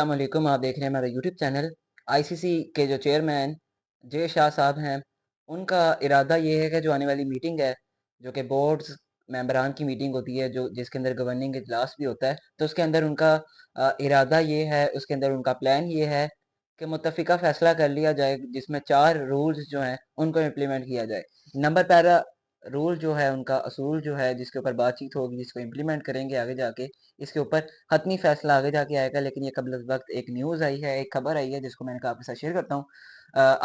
अस्सलामुअलैकुम। आप देख रहे हैं हमारा यूट्यूब चैनल। आईसीसी के जो चेयरमैन जे शाह साहब हैं, उनका इरादा ये है कि जो आने वाली मीटिंग है, जो कि बोर्ड्स मेंबरान की मीटिंग होती है, जो जिसके अंदर गवर्निंग इजलास भी होता है, तो उसके अंदर उनका इरादा ये है, उसके अंदर उनका प्लान ये है कि मुत्तफ़िका फ़ैसला कर लिया जाए जिसमें 4 रूल्स जो हैं उनको इम्प्लीमेंट किया जाए। नंबर पहला रूल जो है उनका असूल जो है जिसके ऊपर बातचीत होगी, जिसको इम्प्लीमेंट करेंगे आगे जाके, इसके ऊपर हतमी फैसला आगे जाके आएगा। लेकिन ये कबल वक्त एक न्यूज़ आई है, एक खबर आई है जिसको मैंने कहा आपके साथ शेयर करता हूँ।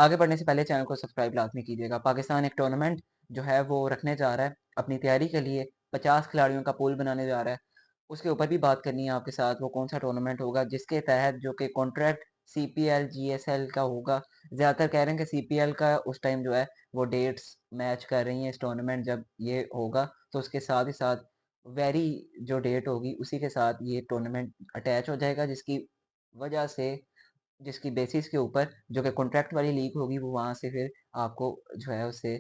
आगे बढ़ने से पहले चैनल को सब्सक्राइब लाजमी कीजिएगा। पाकिस्तान एक टूर्नामेंट जो है वो रखने जा रहा है अपनी तैयारी के लिए। 50 खिलाड़ियों का पूल बनाने जा रहा है। उसके ऊपर भी बात करनी है आपके साथ। वो कौन सा टूर्नामेंट होगा जिसके तहत जो कि कॉन्ट्रैक्ट सीपीएल जीएसएल का होगा। ज़्यादातर कह रहे हैं कि सीपीएल का उस टाइम जो है वो डेट्स मैच कर रही हैं। इस टूर्नामेंट जब ये होगा तो उसके साथ ही साथ वेरी जो डेट होगी उसी के साथ ये टूर्नामेंट अटैच हो जाएगा, जिसकी वजह से जिसकी बेसिस के ऊपर जो कि कॉन्ट्रैक्ट वाली लीग होगी वो वहाँ से फिर आपको जो है उससे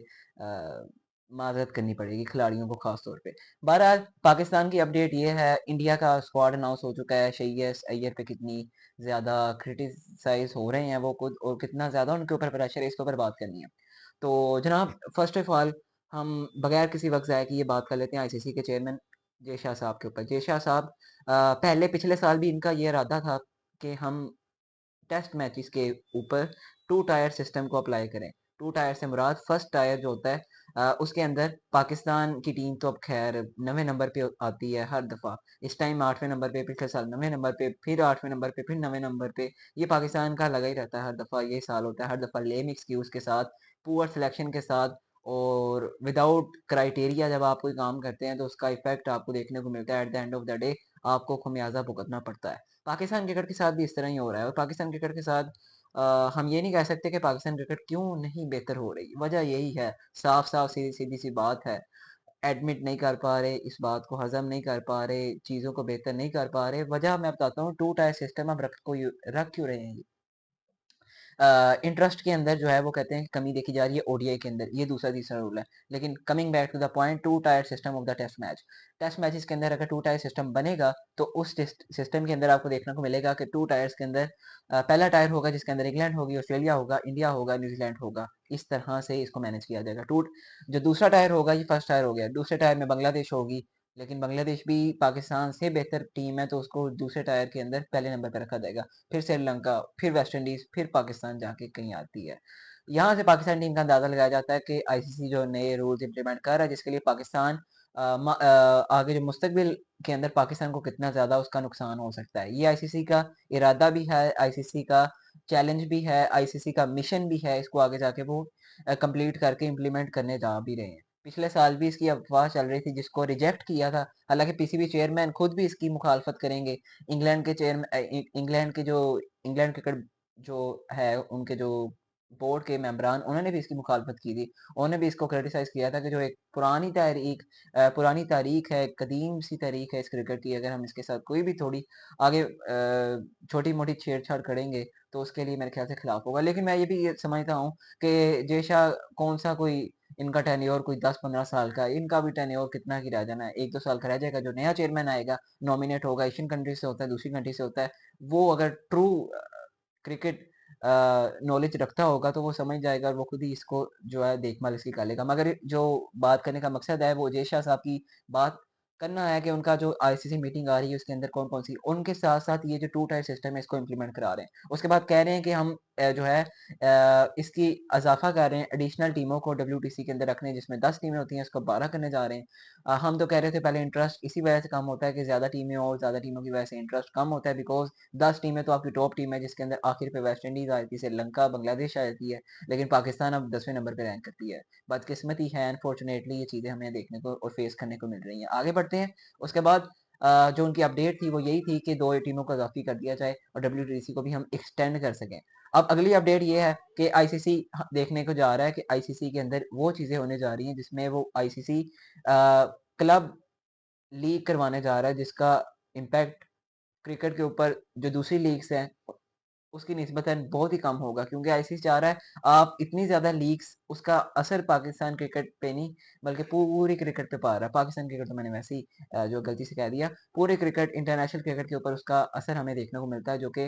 माज़रत करनी पड़ेगी खिलाड़ियों को ख़ास तौर पे। बहरहाल पाकिस्तान की अपडेट ये है, इंडिया का स्क्वाड अनाउंस हो चुका है। श्रेयस अय्यर पे कितनी ज़्यादा क्रिटिसाइज़ हो रहे हैं वो खुद, और कितना ज़्यादा उनके ऊपर प्रेशर है, इसके ऊपर बात करनी है। तो जनाब, फर्स्ट ऑफ ऑल हम बगैर किसी वक़्त ज़ाया किए बात कर लेते हैं आईसीसी के चेयरमैन जे शाह साहब के ऊपर। जे शाह साहब पहले पिछले साल भी इनका ये इरादा था कि हम टेस्ट मैचेस के ऊपर टू टायर सिस्टम को अप्लाई करें। टू टायर से मुराद फर्स्ट टायर जो होता है, उसके अंदर पाकिस्तान की टीम तो अब खैर 9वें नंबर पे आती है हर दफ़ा। इस टाइम 8वें नंबर पे, पिछले साल 9वें नंबर पे, फिर 8वें नंबर पे, फिर 9वें नंबर पे। ये पाकिस्तान का लगा ही रहता है हर दफ़ा, यही साल होता है हर दफ़ा। लेम एक्सक्यूज़ के साथ, पुअर सिलेक्शन के साथ और विदाउट क्राइटेरिया जब आप कोई काम करते हैं तो उसका इफ़ेक्ट आपको देखने को मिलता है। At the end of the day आपको खमियाज़ा भुगतना पड़ता है। पाकिस्तान क्रिकेट के साथ भी इस तरह ही हो रहा है, और पाकिस्तान क्रिकेट के साथ हम ये नहीं कह सकते कि पाकिस्तान क्रिकेट क्यों नहीं बेहतर हो रही। वजह यही है, साफ-साफ सीधी-सीधी-सी बात है। एडमिट नहीं कर पा रहे, इस बात को हज़म नहीं कर पा रहे, चीज़ों को बेहतर नहीं कर पा रहे। वजह मैं बताता हूँ, टू टायर सिस्टम अब रख क्यों रहे हैं ये? इंटरेस्ट के अंदर जो है वो कहते हैं कि कमी देखी जा रही है ओडीआई के अंदर, ये दूसरा तीसरा रूल है। लेकिन coming back to the point, two tier system of the test match. Test matches के अंदर अगर टू टायर सिस्टम बनेगा तो उस सिस्टम के अंदर आपको देखने को मिलेगा कि टू टायर्स के अंदर पहला टायर होगा जिसके अंदर इंग्लैंड होगी, ऑस्ट्रेलिया होगा, इंडिया होगा, न्यूजीलैंड होगा। इस तरह से इसको मैनेज किया जाएगा। जो दूसरा टायर होगा, ये फर्स्ट टायर हो गया, दूसरे टायर में बांग्लादेश होगी। लेकिन बांग्लादेश भी पाकिस्तान से बेहतर टीम है तो उसको दूसरे टायर के अंदर पहले नंबर पर रखा जाएगा। फिर श्रीलंका, फिर वेस्ट इंडीज, फिर पाकिस्तान जाके कहीं आती है। यहाँ से पाकिस्तान टीम का अंदाजा लगाया जाता है कि आईसीसी जो नए रूल्स इंप्लीमेंट कर रहा है जिसके लिए पाकिस्तान आगे जो मुस्तकबिल के अंदर पाकिस्तान को कितना ज्यादा उसका नुकसान हो सकता है, ये आईसीसी का इरादा भी है, आईसीसी का चैलेंज भी है, आईसीसी का मिशन भी है। इसको आगे जाके वो कंप्लीट करके इम्प्लीमेंट करने जा भी रहे हैं। पिछले साल भी इसकी अफवाह चल रही थी जिसको रिजेक्ट किया था। हालांकि पीसीबी चेयरमैन खुद भी इसकी मुखालफत करेंगे। इंग्लैंड के इंग्लैंड के जो इंग्लैंड क्रिकेट जो है उनके जो बोर्ड के मेंबरान, उन्होंने भी इसकी मुखालफत की थी। उन्होंने भी इसको क्रिटिसाइज किया था कि जो एक पुरानी तारीख है, कदीम सी तारीख है इस क्रिकेट की, अगर हम इसके साथ कोई भी थोड़ी आगे छोटी मोटी छेड़छाड़ करेंगे तो उसके लिए मेरे ख्याल से खिलाफ होगा। लेकिन मैं ये समझता हूँ कि जयशाह कौन सा कोई, इनका टेन्योर कोई 10-15 साल का है, इनका भी टेन्योर कितना ही रह जाना है, 1-2 साल का रह जाएगा। जो नया चेयरमैन आएगा, नॉमिनेट होगा, एशियन कंट्री से होता है, दूसरी कंट्री से होता है, वो अगर ट्रू क्रिकेट नॉलेज रखता होगा तो वो समझ जाएगा और वो खुद ही इसको जो है देखभाल इसकी कर लेगा। मगर जो बात करने का मकसद है वो जय शाह साहब की बात करना है कि उनका जो आईसीसी मीटिंग आ रही है उसके अंदर कौन-कौन सी, उनके साथ-साथ ये जो टू टायर सिस्टम है इसको इम्प्लीमेंट करा रहे हैं। उसके बाद कह रहे हैं कि हम जो है इसकी इज़ाफ़ा कर रहे हैं, एडिशनल टीमों को डब्ल्यूटीसी के अंदर रखने, जिसमें 10 टीमें होती हैं उसको 12 करने जा रहे हैं। हम तो कह रहे थे पहले इंटरेस्ट इसी वजह से कम होता है कि ज़्यादा टीमें और ज़्यादा टीमों की वजह से इंटरेस्ट कम होता है, बिकॉज़ 10 टीमें तो आपकी टॉप टीम है जिसके अंदर आखिर पे वेस्ट इंडीज़ आ जाती है, श्रीलंका, बांग्लादेश आ जाती है। लेकिन पाकिस्तान अब 10वें नंबर पे रैंक करती है। बदकिस्मती है, अनफॉर्चुनेटली ये चीज़ें हमें देखने को और फेस करने को मिल रही हैं। आगे बढ़ते हैं। उसके बाद जो उनकी अपडेट थी वो यही थी कि 2 टीमों को इज़ाफ़ी कर दिया जाए और डब्ल्यूटीसी को भी हम एक्सटेंड कर सकें। अब अगली अपडेट ये है कि आईसीसी देखने को जा रहा है कि आईसीसी के अंदर वो चीज़ें होने जा रही हैं जिसमें वो आईसीसी क्लब लीग करवाने जा रहा है जिसका इम्पैक्ट क्रिकेट के ऊपर जो दूसरी लीग्स हैं उसकी निस्बतन बहुत ही कम होगा, क्योंकि आईसीसी चाह रहा है आप इतनी ज़्यादा लीग्स उसका असर पाकिस्तान क्रिकेट पे नहीं बल्कि पूरी क्रिकेट पे पा रहा है। पाकिस्तान क्रिकेट तो मैंने वैसे ही जो गलती से कह दिया, पूरे क्रिकेट इंटरनेशनल क्रिकेट के ऊपर उसका असर हमें देखने को मिलता है, जो कि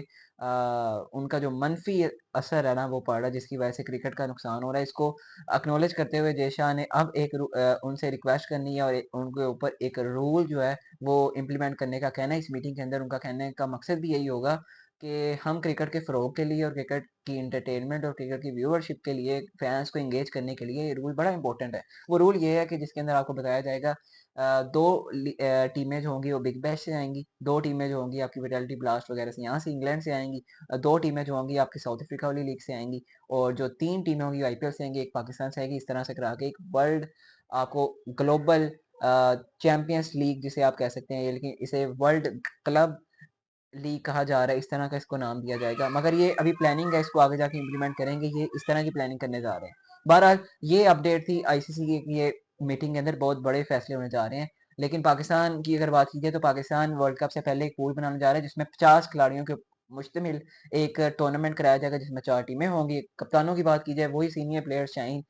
उनका जो मनफ़ी असर है ना वो पड़ रहा है, जिसकी वजह से क्रिकेट का नुकसान हो रहा है। इसको एक्नॉलेज करते हुए जय शाह ने अब उनसे रिक्वेस्ट करनी है और उनके ऊपर एक रूल जो है वो इम्प्लीमेंट करने का कहना है इस मीटिंग के अंदर। उनका कहने का मकसद भी यही होगा कि हम क्रिकेट के फ़रोग़ के लिए और क्रिकेट की एंटरटेनमेंट और क्रिकेट की व्यूअरशिप के लिए फैंस को एंगेज करने के लिए ये रूल बड़ा इंपॉर्टेंट है। वो रूल ये है कि जिसके अंदर आपको बताया जाएगा 2 टीमें जो होंगी वो बिग बैश से आएँगी, 2 टीमें जो होंगी आपकी विटालिटी ब्लास्ट वगैरह से यहाँ से इंग्लैंड से आएँगी, 2 टीमें जो होंगी आपकी साउथ अफ्रीका वाली लीग से आएँगी और जो 3 टीमें होंगी आईपीएल से आएँगी, एक पाकिस्तान से आएगी। इस तरह से करा के एक वर्ल्ड आपको ग्लोबल चैंपियंस लीग जिसे आप कह सकते हैं, लेकिन इसे वर्ल्ड क्लब लीग कहा जा रहा है, इस तरह का इसको नाम दिया जाएगा। मगर ये अभी प्लानिंग है, इसको आगे जाके इम्प्लीमेंट करेंगे, ये इस तरह की प्लानिंग करने जा रहे हैं। बहरहाल ये अपडेट थी आईसीसी की, ये मीटिंग के अंदर बहुत बड़े फैसले होने जा रहे हैं। लेकिन पाकिस्तान की अगर बात की जाए तो पाकिस्तान वर्ल्ड कप से पहले एक पूल बनाने जा रहा है जिसमें 50 खिलाड़ियों के मुश्तमिल एक टूर्नामेंट कराया जाएगा जिसमें 4 टीमें होंगी। कप्तानों की बात की जाए वही सीनियर प्लेयर्स शाहीन,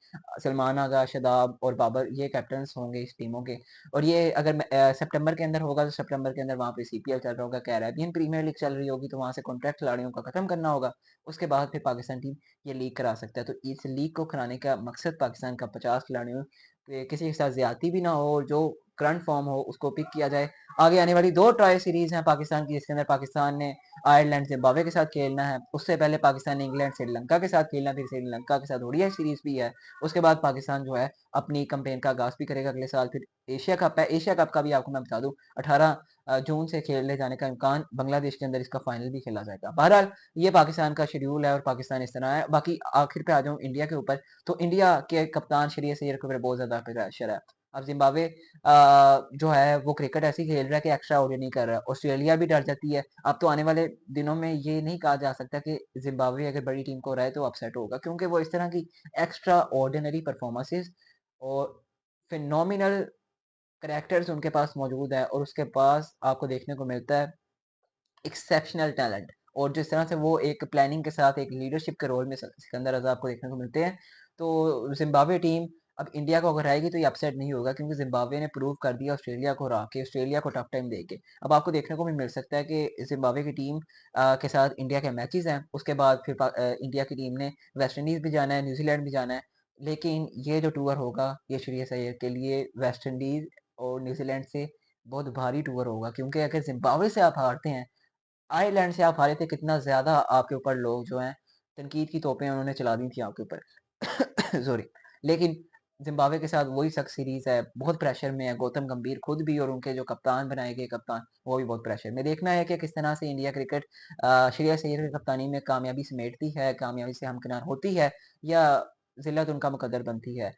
सलमान आगा, शादाब और बाबर ये कैप्टन्स होंगे इस टीमों के। और ये अगर सितंबर के अंदर होगा तो सितंबर के अंदर वहाँ पे सीपीएल चल रहा होगा, कैरेबियन प्रीमियर लीग चल रही होगी, तो वहाँ से कॉन्ट्रैक्ट खिलाड़ियों का खत्म करना होगा। उसके बाद फिर पाकिस्तान टीम ये लीग करा सकता है। तो इस लीग को कराने का मकसद पाकिस्तान का 50 खिलाड़ियों पे किसी के साथ ज्यादती भी ना हो और जो करंट फॉर्म हो उसको पिक किया जाए। आगे आने वाली 2 ट्राई सीरीज हैं पाकिस्तान की, जिसके अंदर पाकिस्तान ने आयरलैंड, जिम्बाब्वे के साथ खेलना है। उससे पहले पाकिस्तान ने इंग्लैंड, श्रीलंका के साथ खेलना, फिर श्रीलंका के साथ ओडीआई सीरीज भी है। उसके बाद पाकिस्तान जो है अपनी कैंपेन का आगाज भी करेगा अगले साल। फिर एशिया कप है, एशिया कप का भी आपको मैं बता दूं 18 जून से खेले जाने का इम्कान, बांग्लादेश के अंदर इसका फाइनल भी खेला जाएगा। बहरहाल ये पाकिस्तान का शेड्यूल है और पाकिस्तान इस तरह है। बाकी आखिर पे आ जाऊं इंडिया के ऊपर, तो इंडिया के कप्तान श्रेयस अय्यर के ऊपर बहुत ज्यादा प्रेशर है। अब जिम्बाब्वे जो है वो क्रिकेट ऐसी खेल रहा है कि एक्स्ट्रा ऑर्डिनरी कर रहा है। ऑस्ट्रेलिया भी डर जाती है। अब तो आने वाले दिनों में ये नहीं कहा जा सकता कि जिम्बाब्वे अगर बड़ी टीम को रहा है तो अपसेट होगा, क्योंकि वो इस तरह की एक्स्ट्रा ऑर्डिनरी परफॉर्मेंसेस और फिनोमिनल करैक्टर्स उनके पास मौजूद है और उसके पास आपको देखने को मिलता है एक्सेप्शनल टैलेंट। और जिस तरह से वो एक प्लानिंग के साथ एक लीडरशिप के रोल में सिकंदर रजा आपको देखने को मिलते हैं, तो जिम्बाब्वे टीम अब इंडिया को अगर आएगी तो ये अपसेट नहीं होगा, क्योंकि जिम्बाब्वे ने प्रूव कर दिया ऑस्ट्रेलिया को हरा के, ऑस्ट्रेलिया को टफ टाइम दे के। अब आपको देखने को भी मिल सकता है कि जिम्बाब्वे की टीम के साथ इंडिया के मैचेस हैं, उसके बाद फिर इंडिया की टीम ने वेस्ट इंडीज भी जाना है, न्यूजीलैंड भी जाना है। लेकिन ये जो टूर होगा ये श्रेयस अय्यर के लिए वेस्ट इंडीज और न्यूजीलैंड से बहुत भारी टूर होगा, क्योंकि अगर जिम्बाब्वे से आप हारते हैं, आयरलैंड से आप हारे थे, कितना ज़्यादा आपके ऊपर लोग जो हैं तनकीद की तोपें उन्होंने चला दी थी आपके ऊपर सॉरी। लेकिन ज़िम्बाब्वे के साथ वही सख्त सीरीज़ है, बहुत प्रेशर में है गौतम गंभीर खुद भी और उनके जो कप्तान बनाए गए कप्तान वो भी बहुत प्रेशर में। देखना है कि किस तरह से इंडिया क्रिकेट श्रेयस अय्यर की कप्तानी में कामयाबी समेटती है, कामयाबी से हमकिनार होती है या ज़िल्लत उनका मुकद्दर बनती है।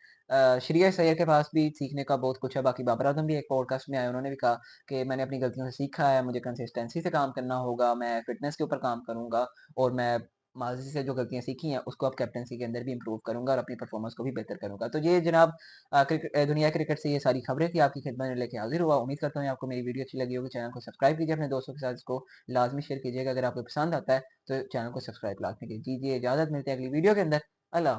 श्रेयस अय्यर के पास भी सीखने का बहुत कुछ है। बाकी बाबर आज़म भी एक पॉडकास्ट में आए, उन्होंने भी कहा कि मैंने अपनी गलतियों से सीखा है, मुझे कंसिस्टेंसी से काम करना होगा, मैं फ़िटनेस के ऊपर काम करूँगा और मैं माज़ी से जो गलतियाँ सीखी हैं, उसको अब कैप्टेंसी के अंदर भी इम्प्रूव करूँगा और अपनी परफ़ॉर्मेंस को भी बेहतर करूँगा। तो ये जनाब दुनिया क्रिकेट से ये सारी खबरें थी, आपकी खिदमत में लेके हाज़िर हुआ। उम्मीद करता हूँ आपको मेरी वीडियो अच्छी लगी होगी। चैनल को सब्सक्राइब कीजिए, अपने दोस्तों के साथ इसको लाज़मी शेयर कीजिएगा। अगर आपको पसंद आता है, तो चैनल को सब्सक्राइब लाज़मी कीजिए। इजाज़त, मिलते हैं अगली वीडियो के अंदर। अल्लाह हाफ़िज़।